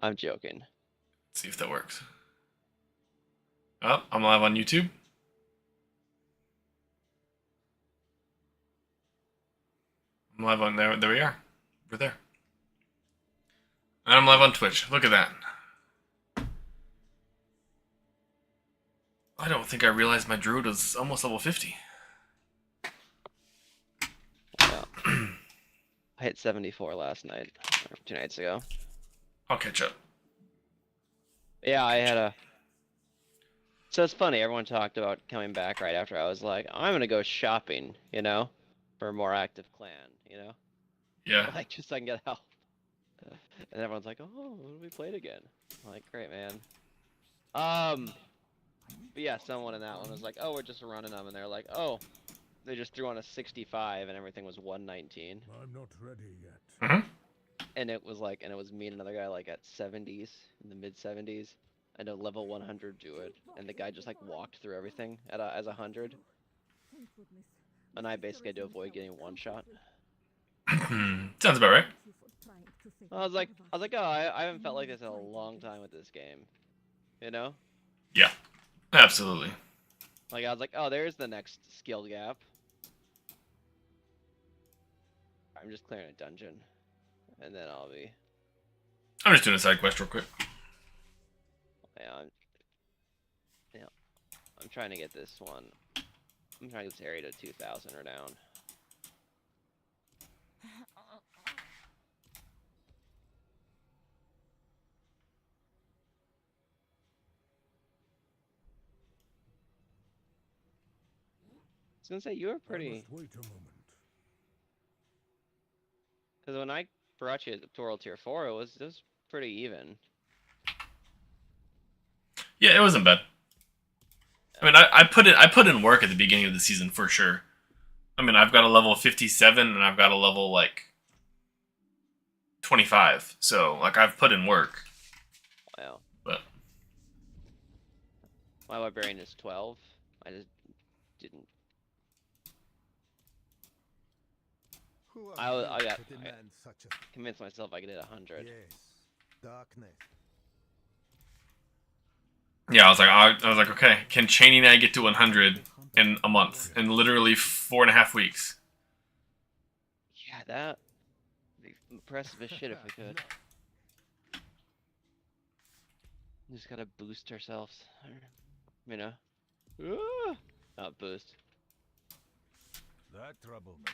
I'm joking. Let's see if that works. Oh, I'm live on YouTube. I'm live on there. There we are. We're there. And I'm live on Twitch. Look at that. I don't think I realized my druid was almost level 50. Well, I hit 74 last night, or 2 nights ago. I'll catch up. Yeah, I had a. So it's funny. Everyone talked about coming back right after I was like, I'm gonna go shopping, for a more active clan, Yeah. like just so I can get help. And everyone's like, oh, we played again. I'm like, great, man. But yeah, someone in that one was like, oh, we're just running them, and they're like, oh, they just threw on a 65 and everything was 119. I'm not ready yet. Mm-hmm. And it was like, and it was me and another guy like at 70s, in the mid 70s. I know level 100 do it, and the guy just like walked through everything as 100, and I basically had to avoid getting one shot. Sounds about right. I was like, oh, I haven't felt like this in a long time with this game, you know? Yeah. Absolutely. Like I was like, oh, there's the next skill gap. I'm just clearing a dungeon, and then I'll be. I'm just doing a side quest real quick. Yeah, I'm trying to get this one. I'm trying to get this area to 2,000 or down. I was gonna say you were pretty. Wait a moment. Because when I brought you to World Tier 4, it was pretty even. Yeah, it wasn't bad. I mean, I put in work at the beginning of the season for sure. I mean, I've got a level 57 and I've got a level like 25. So like I've put in work. Wow. But My librarian is 12. I just didn't. I got convinced myself I could hit 100. Yes, darkness. yeah, I was like, okay, can Cheney and I get to 100 in a month, in literally 4.5 weeks? Yeah, that would be impressive as shit if we could. We just gotta boost ourselves, you know. Not boost. That troublemaker.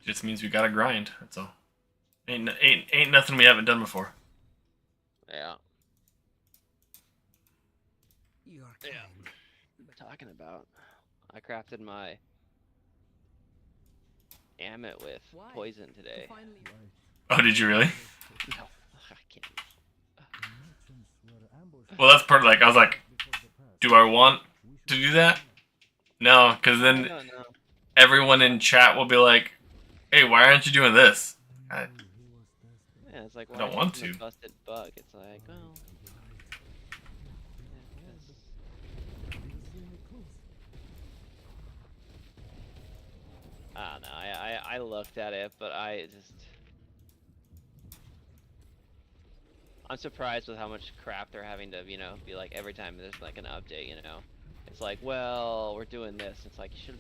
Just means we gotta grind. That's all. Ain't nothing we haven't done before. Yeah. You're Yeah. What am I talking about? I crafted my Amit with poison today. Oh, did you really? No, I can't. Well, that's part. Like, I was like, do I want to do that? No, because then No. everyone in chat will be like, "Hey, why aren't you doing this?" Yeah, it's like, why I don't are you want using to. the busted bug? It's like, well. I don't know. I looked at it, but I'm surprised with how much crap they're having to, be like every time there's like an update. It's like, well, we're doing this. It's like you should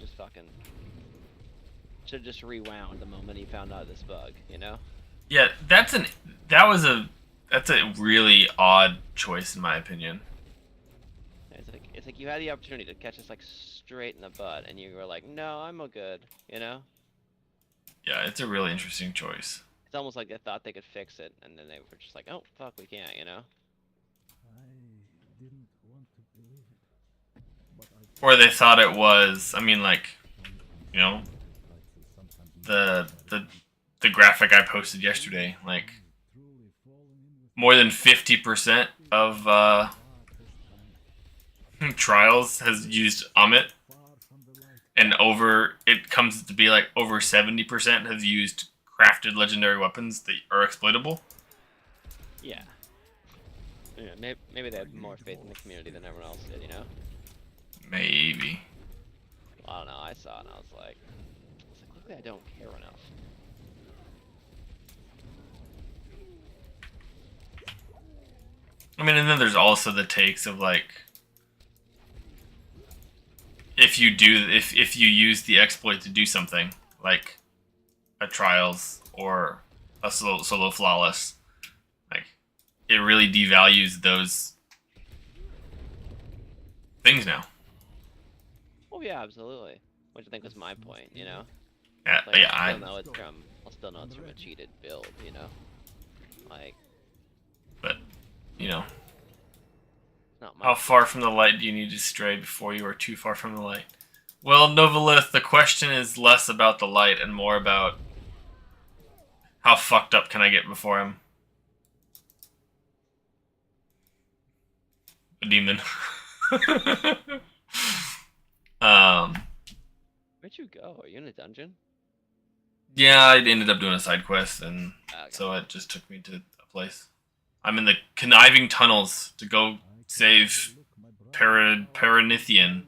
have just rewound the moment you found out this bug. Yeah, that's a really odd choice in my opinion. It's like you had the opportunity to catch us like straight in the butt, and you were like, no, I'm all good. Yeah, it's a really interesting choice. It's almost like they thought they could fix it, and then they were just like, oh, fuck, we can't. Or they thought it was. I mean, like, you know, the graphic I posted yesterday, like more than 50% of trials has used Amit, and it comes to be like over 70% have used crafted legendary weapons that are exploitable. Yeah. Maybe they had more faith in the community than everyone else did. Maybe. I don't know. I saw it and I was like, clearly I don't care enough. I mean, and then there's also the takes of like, if you use the exploit to do something like a trials or a solo flawless, like it really devalues those things now. Oh yeah, absolutely. Which I think was my point, you know. Yeah, Like yeah. I'll still know it's from a cheated build, you know. Like But you know, it's not my how fault. far from the light do you need to stray before you are too far from the light? Well, Novalith, the question is less about the light and more about how fucked up can I get before I'm a demon. um, Where'd you go? Are you in a dungeon? yeah, I ended up doing a side quest, and Okay. so it just took me to a place. I'm in the conniving tunnels to go save Paranithian,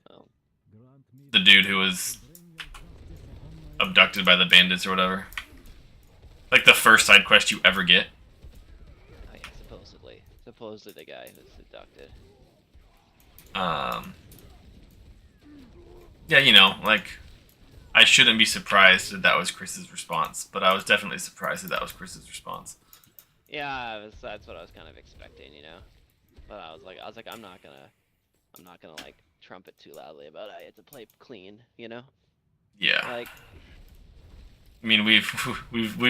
Oh. the dude who was abducted by the bandits or whatever. Like the first side quest you ever get. Oh yeah, supposedly. Supposedly the guy who's abducted. Yeah, you know, like I shouldn't be surprised that that was Chris's response, but I was definitely surprised that that was Chris's response. Yeah, that's what I was kind of expecting, you know. But I was like, I'm not gonna like trumpet too loudly about it. I had to play clean, you know. Yeah. Like, I mean, we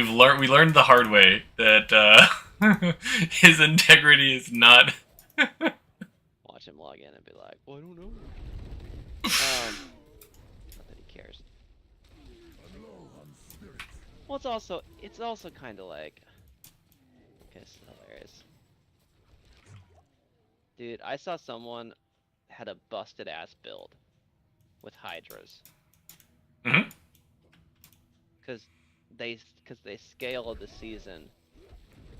learned the hard way that his integrity is not. watch him log in and be like, well, I don't know. Not that he cares. Well, it's also kind of like, okay, it's hilarious. Dude, I saw someone had a busted ass build with hydras Mhm. because they scaled the season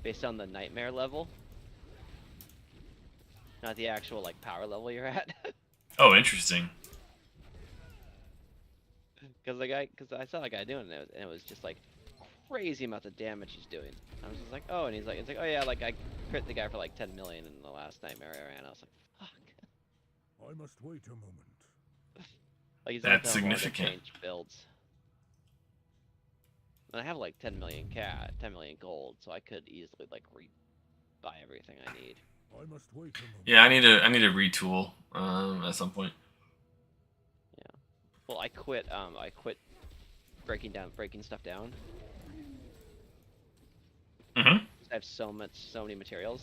based on the nightmare level, not the actual like power level you're at. Oh, interesting. Because I saw a guy doing it, and it was just like crazy amount of damage he's doing. I was just like, oh, and it's like, oh yeah, like I crit the guy for like 10 million in the last nightmare I ran. I was like, fuck. I must wait a moment. Like he's not That's that long to significant. change builds. And I have like 10 million 10 million gold, so I could easily like buy everything I need. I must wait a moment. Yeah, I need to retool at some point. Yeah. Well, I quit breaking stuff down. Mhm. I have so many materials.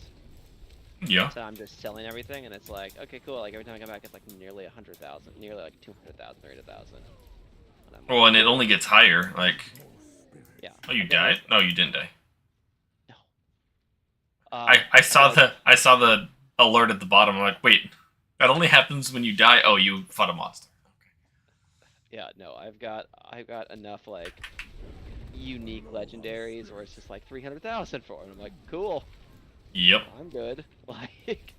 Yeah. So I'm just selling everything, and it's like, okay, cool. Like every time I come back, it's like nearly 100,000, nearly like 200,000, 300,000. And I'm Well, like, and it cool. only gets higher. Like, Yeah. oh, you But then died? No, you didn't die. no. I I like, saw the alert at the bottom. I'm like, wait, that only happens when you die. Oh, you fought a monster. yeah, no. I've got enough like unique legendaries where it's just like 300,000 for it. And I'm like, cool. Yep. I'm good. Like,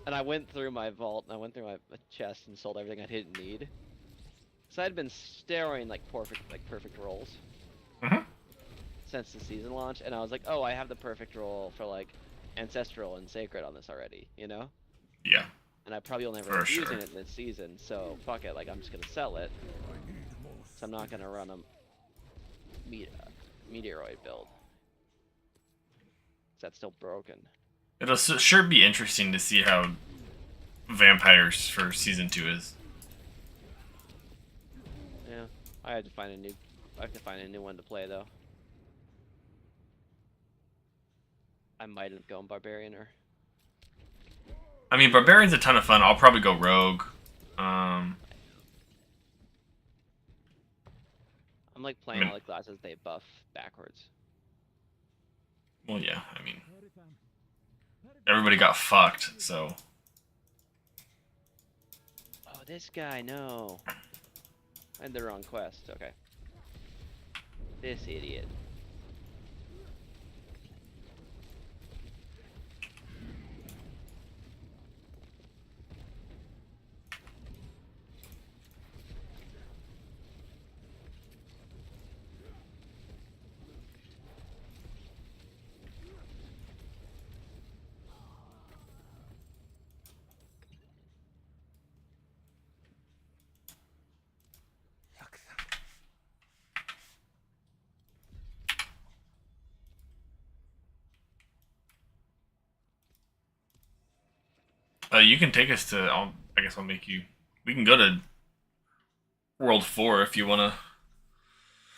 and I went through my vault and I went through my chest and sold everything I didn't need. So I'd been staring like perfect rolls Mhm. since the season launch, and I was like, oh, I have the perfect roll for like ancestral and sacred on this already, you know? Yeah. And I probably will never For end up sure. using it this season, so fuck it, like I'm just gonna sell it. So I'm not gonna run a meteoroid build. That's still broken. It'll sure be interesting to see how vampires for season 2 is. Yeah, I have to find a new one to play though. I might have gone barbarian or I mean, barbarian's a ton of fun. I'll probably go rogue. Um, I'm like playing all the classes they buff backwards. well, yeah. I mean, everybody got fucked, so. Oh, this guy, no. I had the wrong quest, okay. This idiot. You can take us to. I guess I'll make you. We can go to World 4 if you want to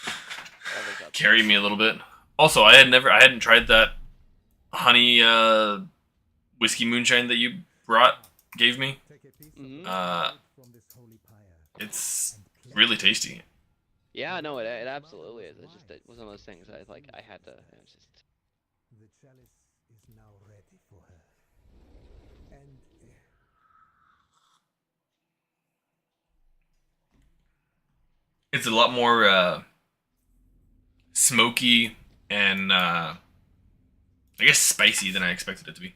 Whatever's up there. carry me a little bit. Also, I hadn't tried that honey whiskey moonshine that you gave me. Mhm. It's really tasty. Yeah, no, it absolutely is. It's just it was one of those things I had to. It's just The chalice is now ready for her. And It's a lot more smoky and I guess spicy than I expected it to be.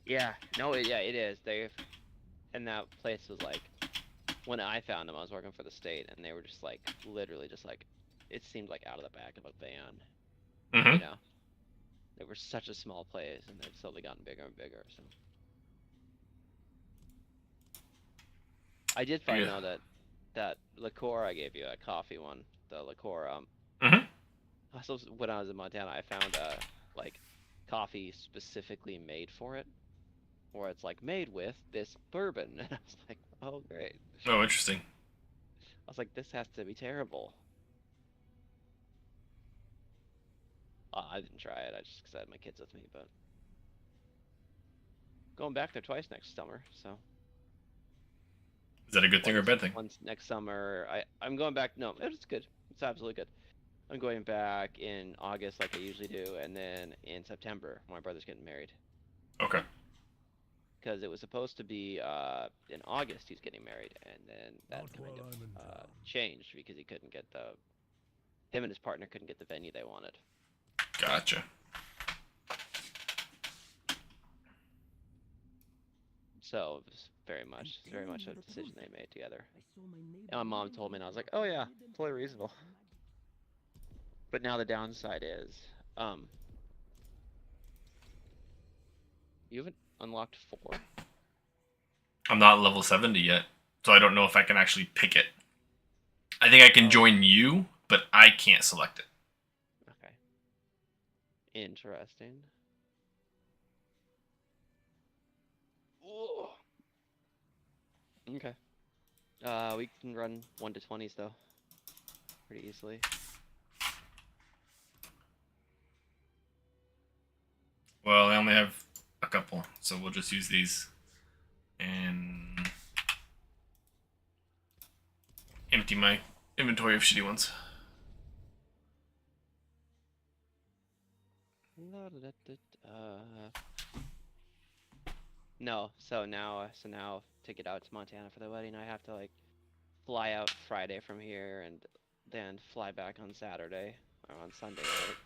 yeah, no, yeah, it is. And that place was like when I found them, I was working for the state, and they were just like literally just like it seemed like out of the back of a van, Mm-hmm. you know. They were such a small place, and they've slowly gotten bigger and bigger. So I did find Yeah. though that liqueur I gave you, a coffee one, the liqueur. Mm-hmm. Also when I was in Montana, I found like coffee specifically made for it, where it's like made with this bourbon, and I was like, oh great. Oh, interesting. I was like, this has to be terrible. I didn't try it. I just because I had my kids with me, but going back there twice next summer. So Is that a good thing or a bad thing? once next summer, I'm going back. No, it's good. It's absolutely good. I'm going back in August like I usually do, and then in September my brother's getting married. Okay. Because it was supposed to be in August he's getting married, and then that not kind while I'm in of town. changed because he couldn't get him and his partner couldn't get the venue they wanted. Gotcha. So it was very much a decision they made together. And my mom told me, and I was like, oh yeah, totally reasonable. But now the downside is, um, you haven't unlocked 4. I'm not level 70 yet, so I don't know if I can actually pick it. I think I can join you, but I can't select it. Okay. Interesting. Ooh. Okay. We can run 1 to 20s though, pretty easily. Well, I only have a couple, so we'll just use these and empty my inventory of shitty ones. No, so now to get out to Montana for the wedding, I have to like fly out Friday from here and then fly back on Saturday or on Sunday night.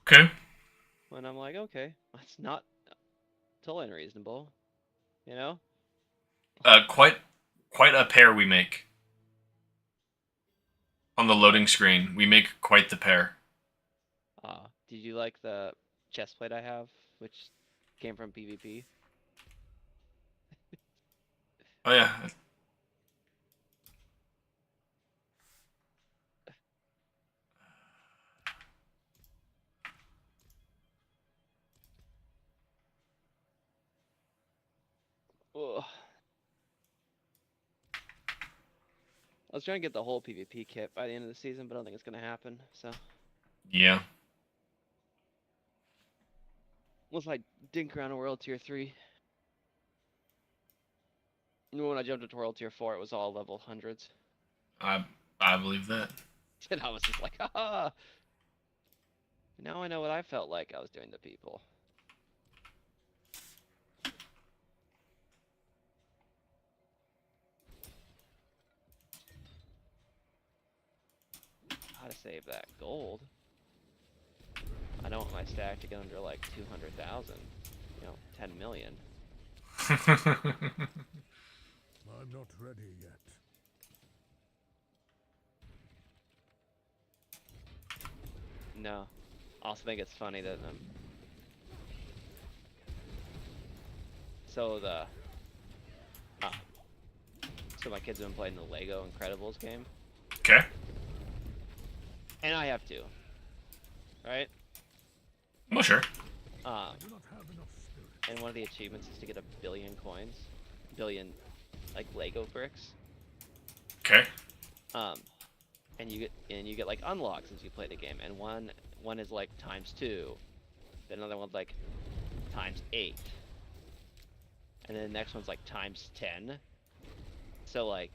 Okay. When I'm like, okay, that's not totally unreasonable, you know? Quite a pair we make. On the loading screen, we make quite the pair. Did you like the chest plate I have, which came from PvP? Oh yeah. Ugh. I was trying to get the whole PvP kit by the end of the season, but I don't think it's gonna happen. So Yeah. unless I dink around a World Tier 3. When I jumped into World Tier 4, it was all level hundreds. I I believe that. And I was just like, ah. Now I know what I felt like I was doing to people. How to save that gold. I don't want my stack to get under like 200,000. 10 million. I'm not ready yet. No. I also think it's funny that so the uh, so my kids have been playing the Lego Incredibles game, Okay. and I have too. right? Well, sure. Um, and one of the achievements is to get 1 billion coins, billion like Lego bricks. Okay. Um, and you get like unlocks as you play the game, and one is like ×2, then another one's like ×8, and then the next one's like ×10. So like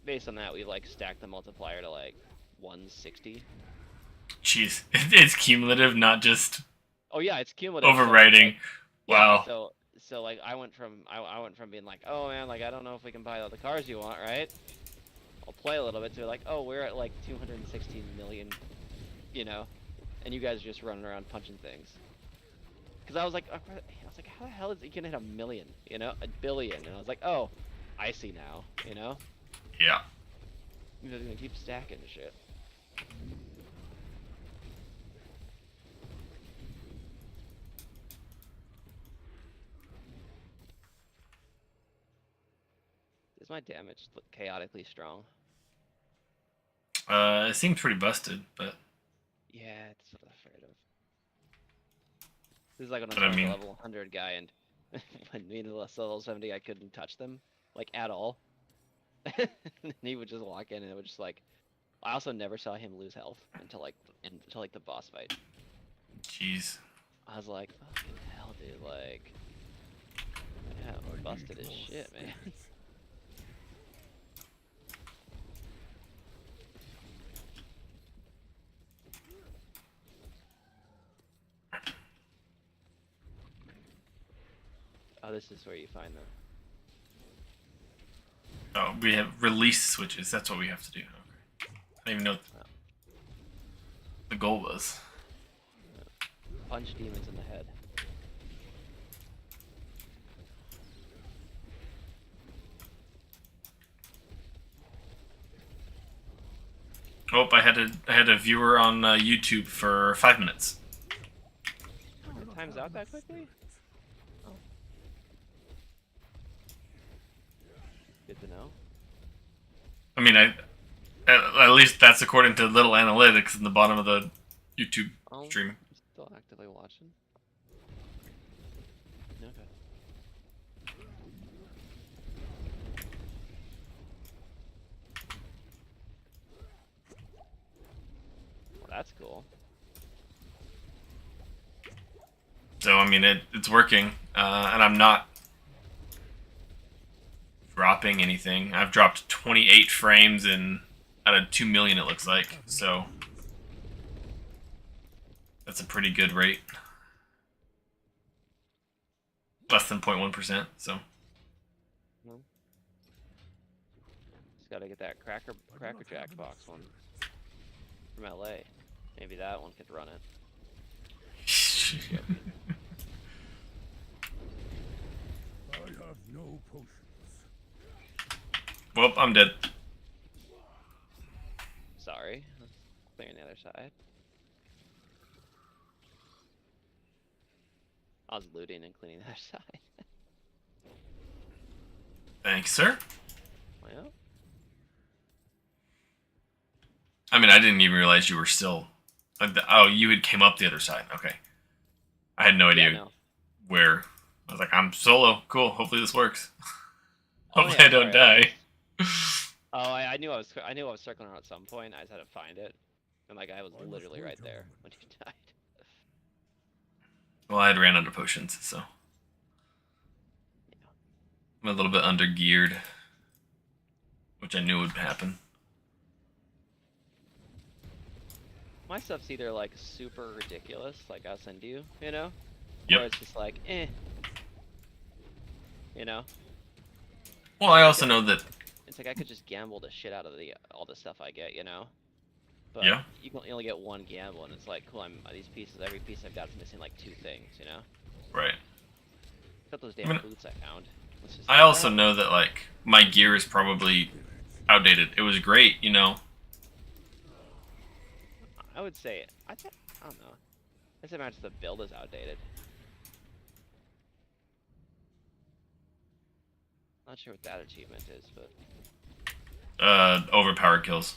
based on that, we like stacked the multiplier to like 160. Jeez, it's cumulative, not just Oh yeah, it's cumulative. So it's overwriting. like, yeah, Wow. so like I went from being like, oh man, like I don't know if we can buy all the cars you want, right? I'll play a little bit to like, oh, we're at like 216 million, you know, and you guys are just running around punching things. Because I was like, how the hell is it gonna hit 1 million, you know, 1 billion? And I was like, oh, I see now, you know. Yeah. You're just gonna keep stacking shit. Is my damage chaotically strong? It seems pretty busted, but Yeah, it's what I'm afraid of. This is like when I was but I playing with a mean, level 100 guy, and when me and the level 70, I couldn't touch them, like, at all. And he would just walk in, and it would just, like... I also never saw him lose health until, like, the boss fight. jeez. I was like, fucking hell, dude, like... Yeah, busted as shit, man. Oh, this is where you find them. Oh, we have release switches. That's what we have to do. Okay. I didn't even know what the goal was. Punch demons in the head. Oh, I had a viewer on YouTube for 5 minutes. Oh, it times out that quickly? Oh. Good to know. I mean, at least that's according to little analytics in the bottom of the YouTube stream. I'm still actively watching. Okay. Well, that's cool. So I mean, it's working, and I'm not dropping anything. I've dropped 28 frames in out of 2 million, it looks like. So that's a pretty good rate. Less than 0.1%. So. Well, just gotta get that Cracker Jack box one from LA. Maybe that one could run it. I have no potions. Well, I'm dead. Sorry. Clearing the other side. I was looting and cleaning the other side. Thanks, sir. Well, I mean, I didn't even realize you were still. Oh, you had came up the other side. Okay. I had no idea no. where. I was like, I'm solo. Cool. Hopefully this works. Oh, Hopefully yeah, I don't sorry, die. Oh, I knew I was circling around at some point. I just had to find it, and like I was literally right there when you died. Well, I had ran out of potions, so Yeah. I'm a little bit under geared, which I knew would happen. My stuff's either like super ridiculous, like I'll send you, you know, Yep. or it's just like, you know. Well, I also know that. It's like I could just gamble the shit out of all the stuff I get, you know. But Yeah. you can only get one gamble, and it's like, cool. These pieces. Every piece I've got is missing like 2 things, you know. Right. Except those damn boots I found. I also know that like my gear is probably outdated. It was great, you know. I would say I don't know. I say match the build is outdated. Not sure what that achievement is, but Overpowered kills.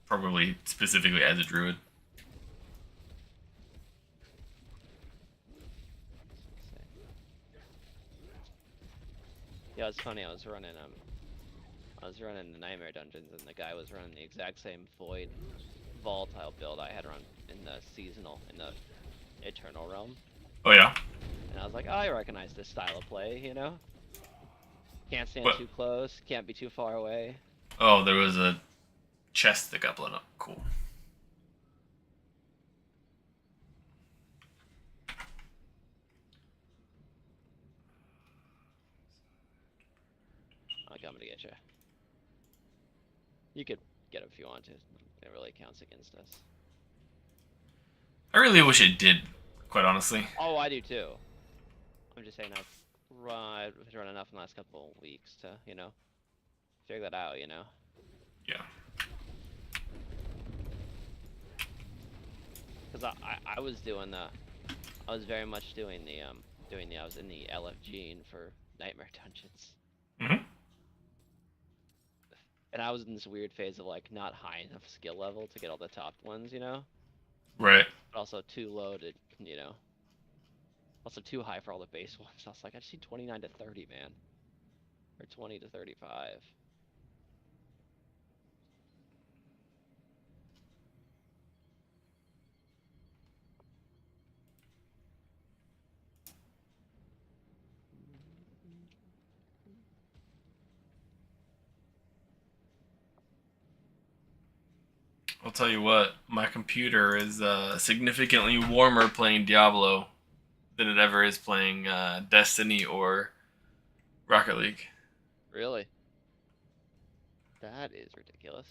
probably specifically as a druid. Yeah, it's funny. I was running the Nightmare Dungeons, and the guy was running the exact same Void volatile build I had run in the seasonal, in the Eternal Realm. Oh yeah. And I was like, oh, I recognize this style of play, you know? Can't stand What? too close, can't be too far away. Oh, there was a chest that got blown up. Cool. I'm coming to get you. You could get him if you want to. It really counts against us. I really wish it did, quite honestly. Oh, I do too. I'm just saying I've run enough in the last couple of weeks to, you know, figure that out, you know? Yeah. Because I was doing the, I was very much doing the, I was in the LF gene for Nightmare Dungeons. Mm-hmm. And I was in this weird phase of like not high enough skill level to get all the top ones, you know? Right. But also too low to, you know, also too high for all the base ones. I was like, I just need 29 to 30, man. Or 20 to 35. I'll tell you what, my computer is significantly warmer playing Diablo than it ever is playing Destiny or Rocket League. Really? That is ridiculous.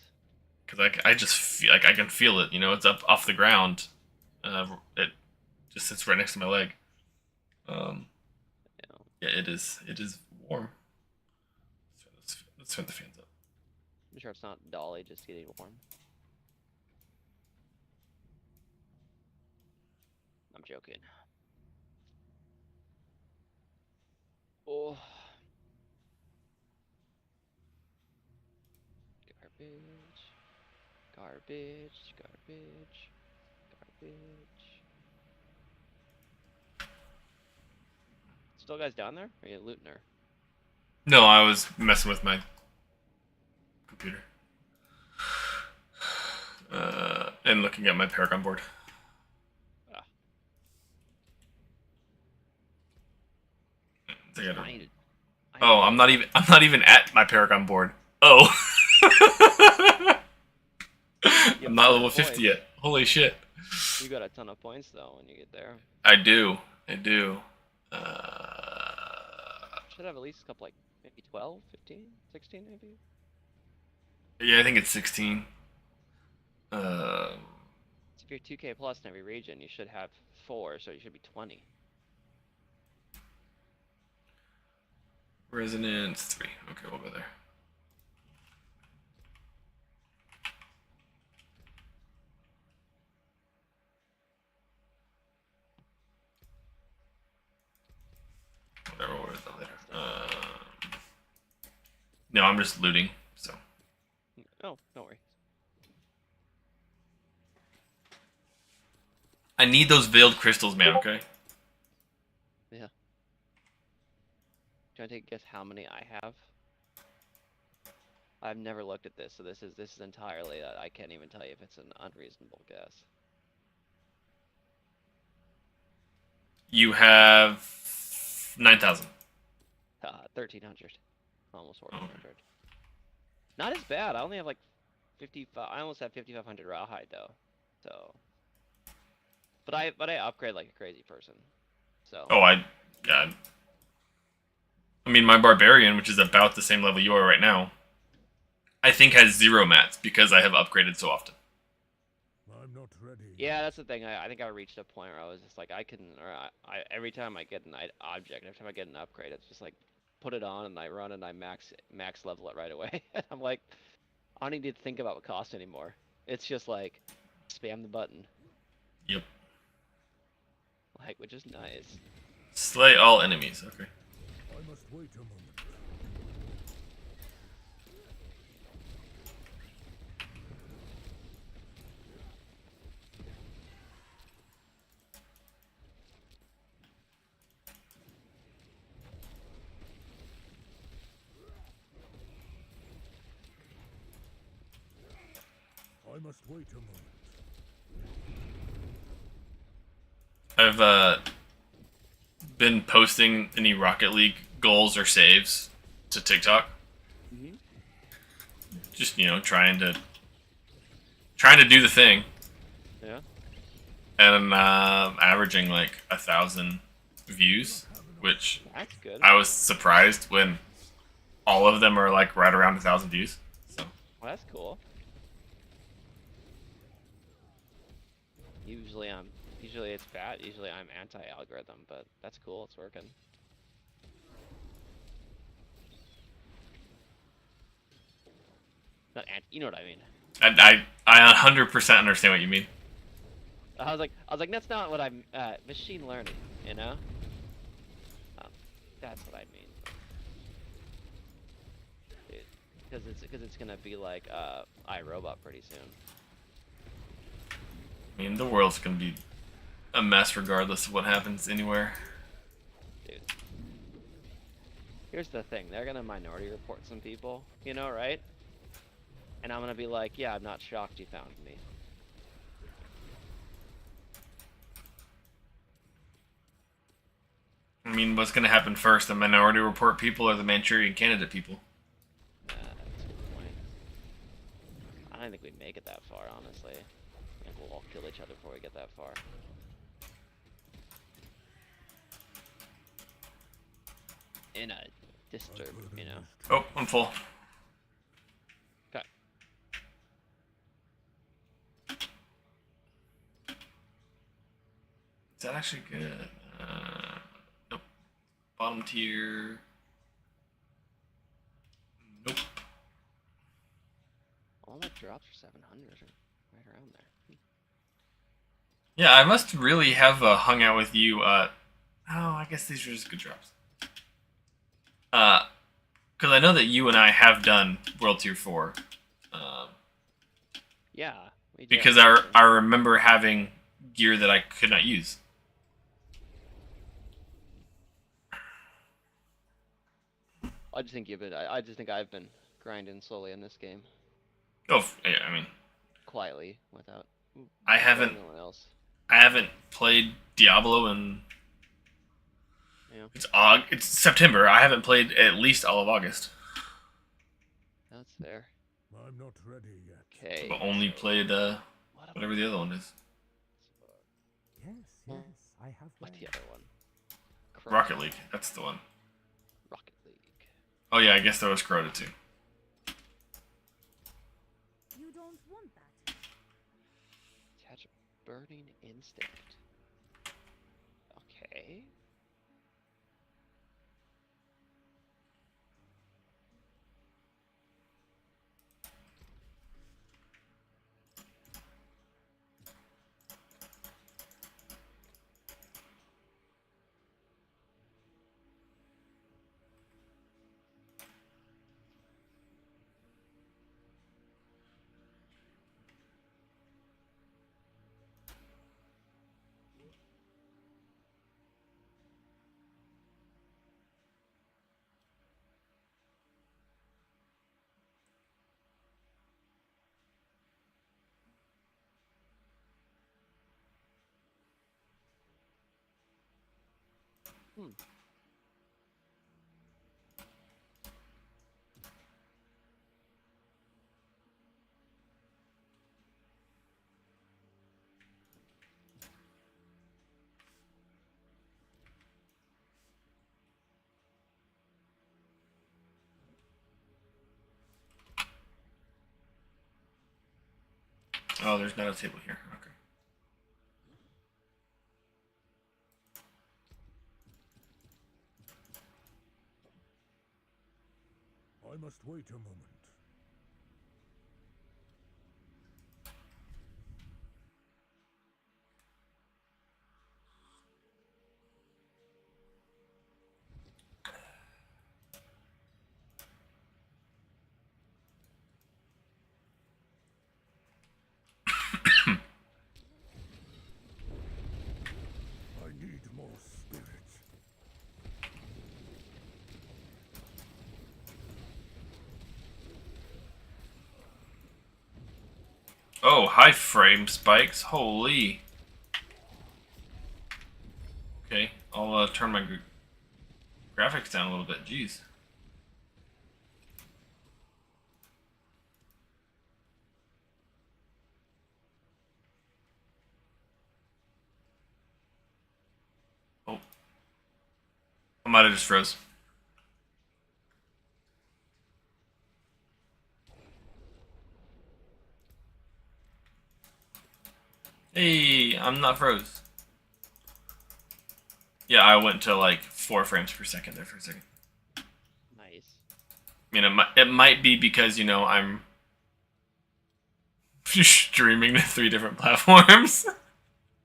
Because I just feel like I can feel it. You know, it's up off the ground. It just sits right next to my leg. Yeah. Yeah, it is. It is warm. Let's turn the fans up. I'm sure it's not Dolly just getting warm. I'm joking. Oh. Garbage. Garbage. Garbage. Garbage. Still guys down there? Or are you looting her? No, I was messing with my computer. And looking at my Paragon board. Ah. I gotta- I need to, Oh, I'm not even at my Paragon board. Oh. I'm not level 50 yet. Holy shit. You got a ton of points though when you get there. I do. I do. Should have at least a couple, like maybe 12, 15, 16 maybe. Yeah, I think it's 16. So if you're 2K plus in every region, you should have 4, so you should be 20. Resonance 3. Okay, we'll go there. Whatever, we'll worry about later. No, I'm just looting, so. Oh, don't worry. I need those veiled crystals, man, okay? Yeah. Do you want to take a guess how many I have? I've never looked at this, so this is entirely I can't even tell you if it's an unreasonable guess. You have 9,000. 1,300. Almost 1,400. Not as bad. I only have like 55. I almost have 5,500 rawhide though. So. But I upgrade like a crazy person. So. Oh, yeah. I mean, my barbarian, which is about the same level you are right now, I think has 0 mats because I have upgraded so often. I'm not ready. Yeah, that's the thing. I think I reached a point where I was just like I can, or I every time I get an object, every time I get an upgrade, it's just like put it on and I run and I max level it right away. I'm like, I don't need to think about what cost anymore. It's just like spam the button. Yep. Like, which is nice. Slay all enemies. Okay. I must wait a moment. must wait a moment. I've been posting any Rocket League goals or saves to TikTok. Mm-hmm. Just trying to do the thing, Yeah. and I'm averaging like 1,000 views, which That's good. I was surprised when all of them are like right around 1,000 views. So Well, that's cool. Usually it's bad. Usually I'm anti-algorithm, but that's cool. It's working. Not you know what I mean. I 100% understand what you mean. I was like, that's not what I'm. Machine learning, you know. Um, that's what I mean. Because it's gonna be like iRobot pretty soon. I mean, the world's gonna be a mess regardless of what happens anywhere. Dude. Here's the thing, they're gonna minority report some people, you know, right? And I'm gonna be like, yeah, I'm not shocked you found me. I mean, what's gonna happen first? The Minority Report people or the Manchurian Candidate people? That's a good point. I don't think we make it that far, honestly. I think we'll all kill each other before we get that far. In a disturb, you know. Oh, I'm full. Okay. Is that actually good? Nope. Bottom tier. Nope. All my drops are 700, right around there. Yeah, I must really have hung out with you. Oh, I guess these are just good drops. Because I know that you and I have done World Tier 4. Yeah, we did. Because I remember having gear that I could not use. I just think you've been. I just think I've been grinding slowly in this game, Oh, yeah, I mean, quietly, without. I haven't. No one else. I haven't played Diablo in. Yeah. It's September. I haven't played at least all of August. That's fair. I'm not ready yet. Okay. But only played whatever the other one is. Yes, yes, I have. What's the other one? Rocket League. That's the one. Rocket League. Oh yeah, I guess there was Crota too. You don't want that. Catch a burning instinct. Okay. Hmm. Oh, there's not a table here. Okay. I must wait a moment. I need more spirit. Oh, high frame spikes. Holy. Okay, I'll turn my graphics down a little bit. Jeez. Oh, I might have just froze. Hey, I'm not froze. Yeah, I went to like 4 frames per second there for a second. Nice. I mean, it might be because, I'm streaming to 3 different platforms.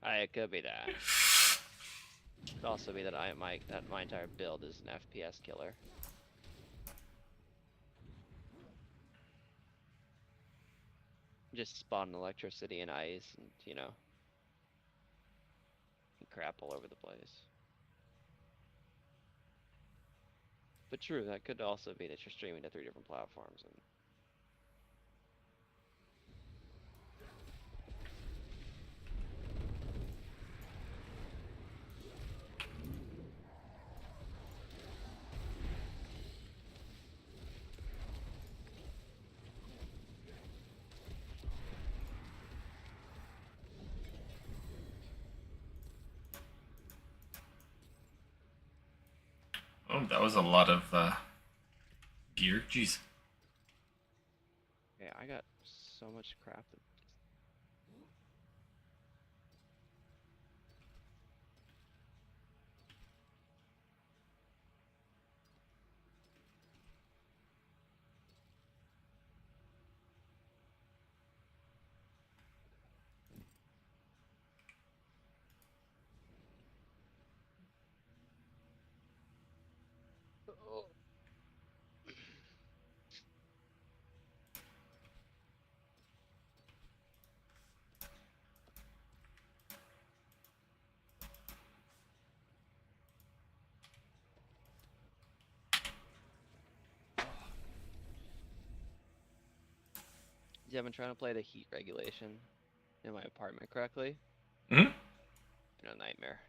It could be that. Could also be that my entire build is an FPS killer. Just spawn electricity and ice and crap all over the place. But true, that could also be that you're streaming to 3 different platforms and Oh, that was a lot of gear. Jeez. yeah, I got so much crap that oh. Yeah, I've been trying to play the heat regulation in my apartment correctly. Hmm? Been a nightmare.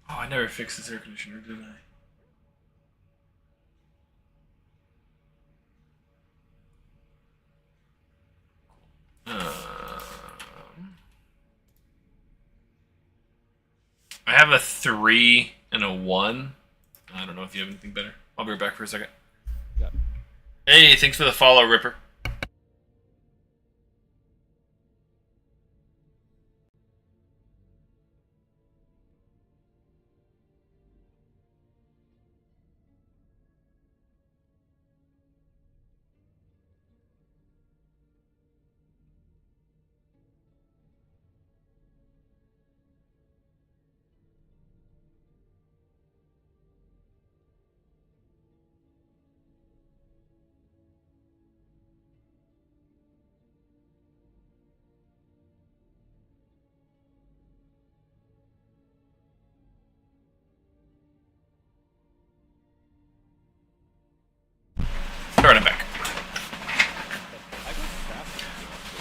Oh, I never fixed this air conditioner, did I? I have a 3 and a 1. I don't know if you have anything better. I'll be right back for a second. Yep. Hey, thanks for the follow, Ripper. Alright, I'm back. Okay. I could craft them if you want to.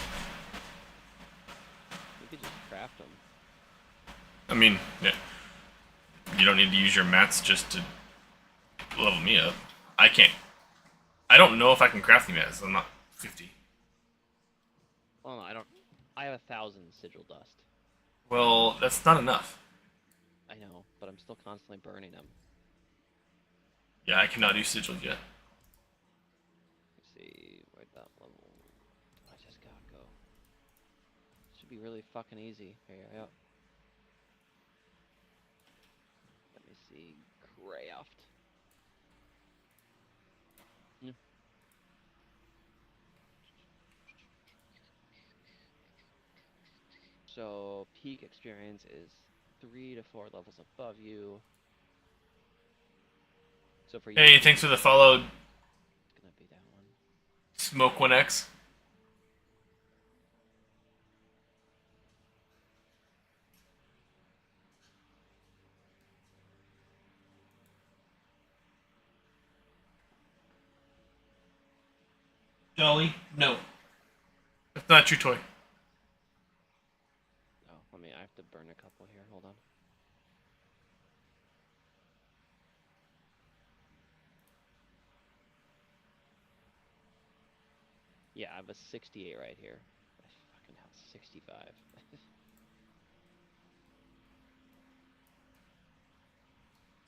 We could just craft them. I mean, yeah, you don't need to use your mats just to level me up. I can't. I don't know if I can craft the mats. I'm not 50. Well, no, I don't. I have 1,000 sigil dust. Well, that's not enough. I know, but I'm still constantly burning them. Yeah, I cannot do sigils yet. Let's see, where'd that level? I just gotta go. Should be really fucking easy. Here, yeah. Let me see, craft. Yeah. So peak experience is 3 to 4 levels above you. So for you, Hey, it'd thanks be for the follow, it's gonna be that one. Smoke 1X. Jolly? No. That's not your toy. Oh, I have to burn a couple here. Hold on. Yeah, I have a 68 right here. I fucking hell, 65.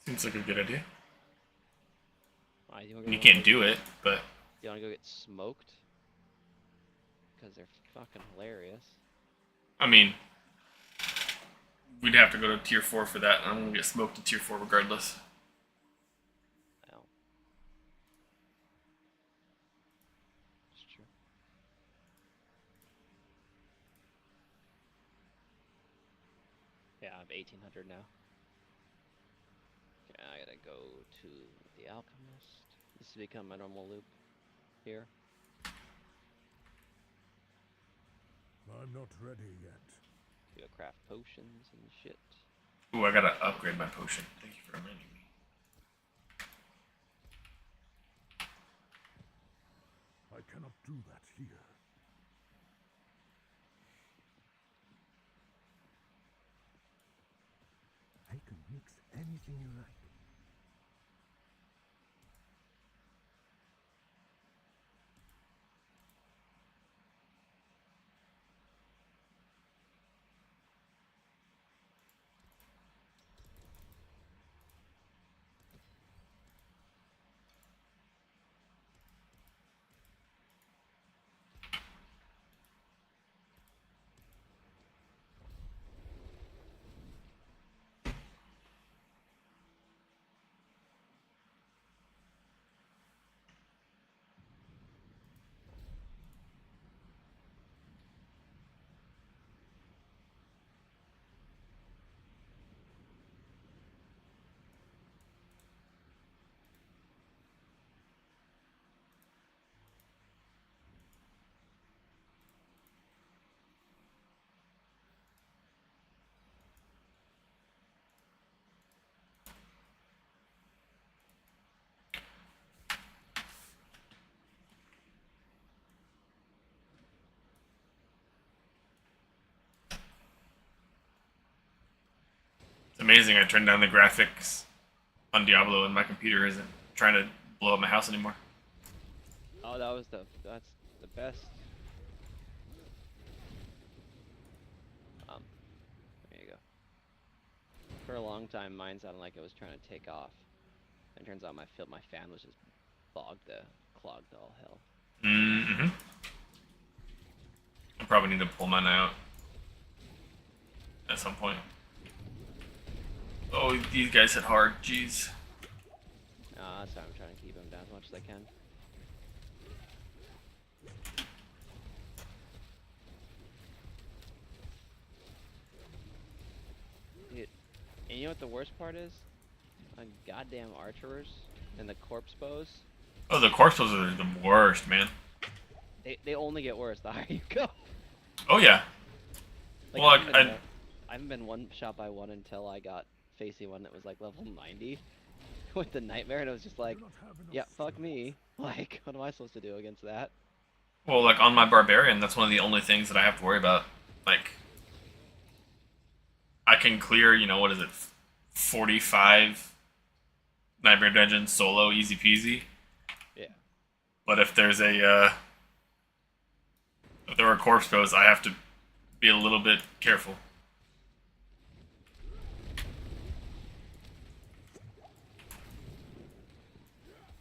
Seems like a good idea. Why, you You can't do it, but You wanna go get smoked? Because they're fucking hilarious. I mean, we'd have to go to tier 4 for that, and I'm gonna get smoked in tier 4 regardless. Well, it's true. Yeah, I have 1800 now. Okay, I gotta go to the alchemist. This has become my normal loop here. I'm not ready yet. We go craft potions and shit. Ooh, I gotta upgrade my potion. Thank you for reminding me. I cannot do that here. I can mix anything you like. It's amazing I turned down the graphics on Diablo and my computer isn't trying to blow up my house anymore. Oh, that's the best. Um, there you go. For a long time, mine sounded like it was trying to take off. And turns out my fan was just clogged to all hell. Mm-hmm. I probably need to pull mine out at some point. Oh, these guys hit hard. Jeez. That's why I'm trying to keep them down as much as I can. Dude, and you know what the worst part is? Goddamn archers and the corpse bows. Oh, the corpses are the worst, man. They only get worse the higher you go. Oh yeah. Like, Well, I haven't been one shot by one until I got facing one that was like level 90 with the nightmare, and it was just like, Do not have enough yeah, fuck strength. me. Like, what am I supposed to do against that? well, like on my barbarian, that's one of the only things that I have to worry about. Like, I can clear, what is it, 45 nightmare dungeons solo, easy peasy. Yeah. But if there's if there are corpse bows, I have to be a little bit careful.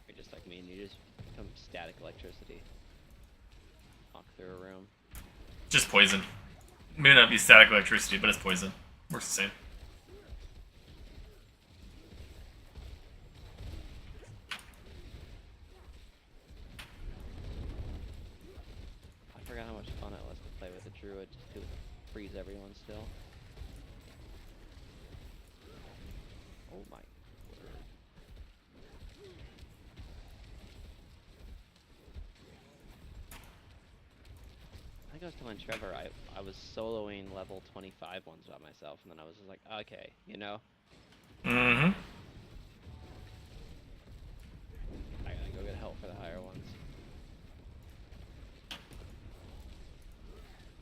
You're just like me, and you just become static electricity. Walk through a room. Just poison. May not be static electricity, but it's poison. Works the same. I forgot how much fun it was to play with a druid just to freeze everyone still. Oh my word. I think I was telling Trevor I was soloing level 25 ones by myself, and then I was just like, okay, Mm-hmm. I gotta go get help for the higher ones.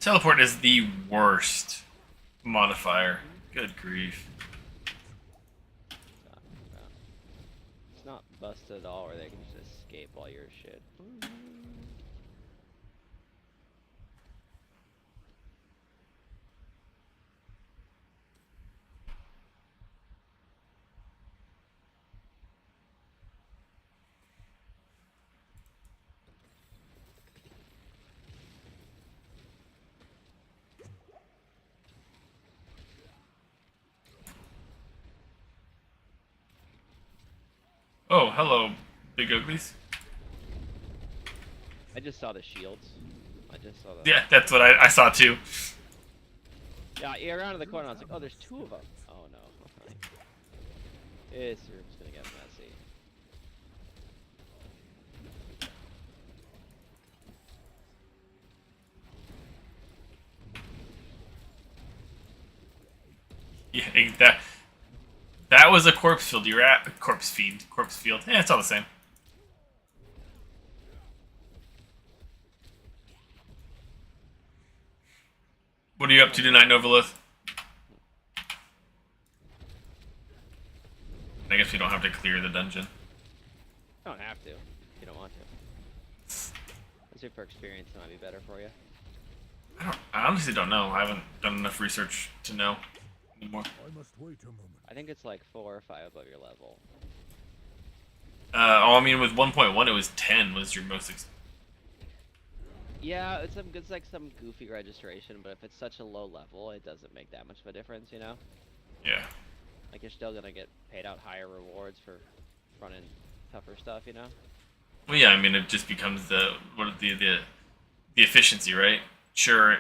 Teleport is the worst modifier. Good grief. It's not busted at all, where they can just escape all your shit. Oh, hello, big uglies. I just saw the shields. I just saw the. Yeah, that's what I saw too. Yeah, around the corner, I was like, oh, there's two of them. Oh no. This room's gonna get messy. Yeah, that was a corpse field. You're at corpse field. Yeah, it's all the same. What are you up to tonight, Novalith? I guess we don't have to clear the dungeon. You don't have to. If you don't want to. Let's see for experience, it might be better for you. I honestly don't know. I haven't done enough research to know anymore. I must wait a moment. I think it's like 4 or 5 above your level. I mean, with 1.1, it was 10 was your most. Yeah, it's like some goofy registration, but if it's such a low level, it doesn't make that much of a difference, you know? Yeah. Like, you're still gonna get paid out higher rewards for running tougher stuff, you know? Well, yeah. I mean, it just becomes the efficiency, right? Sure,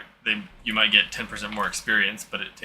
you might get 10% more experience, but it takes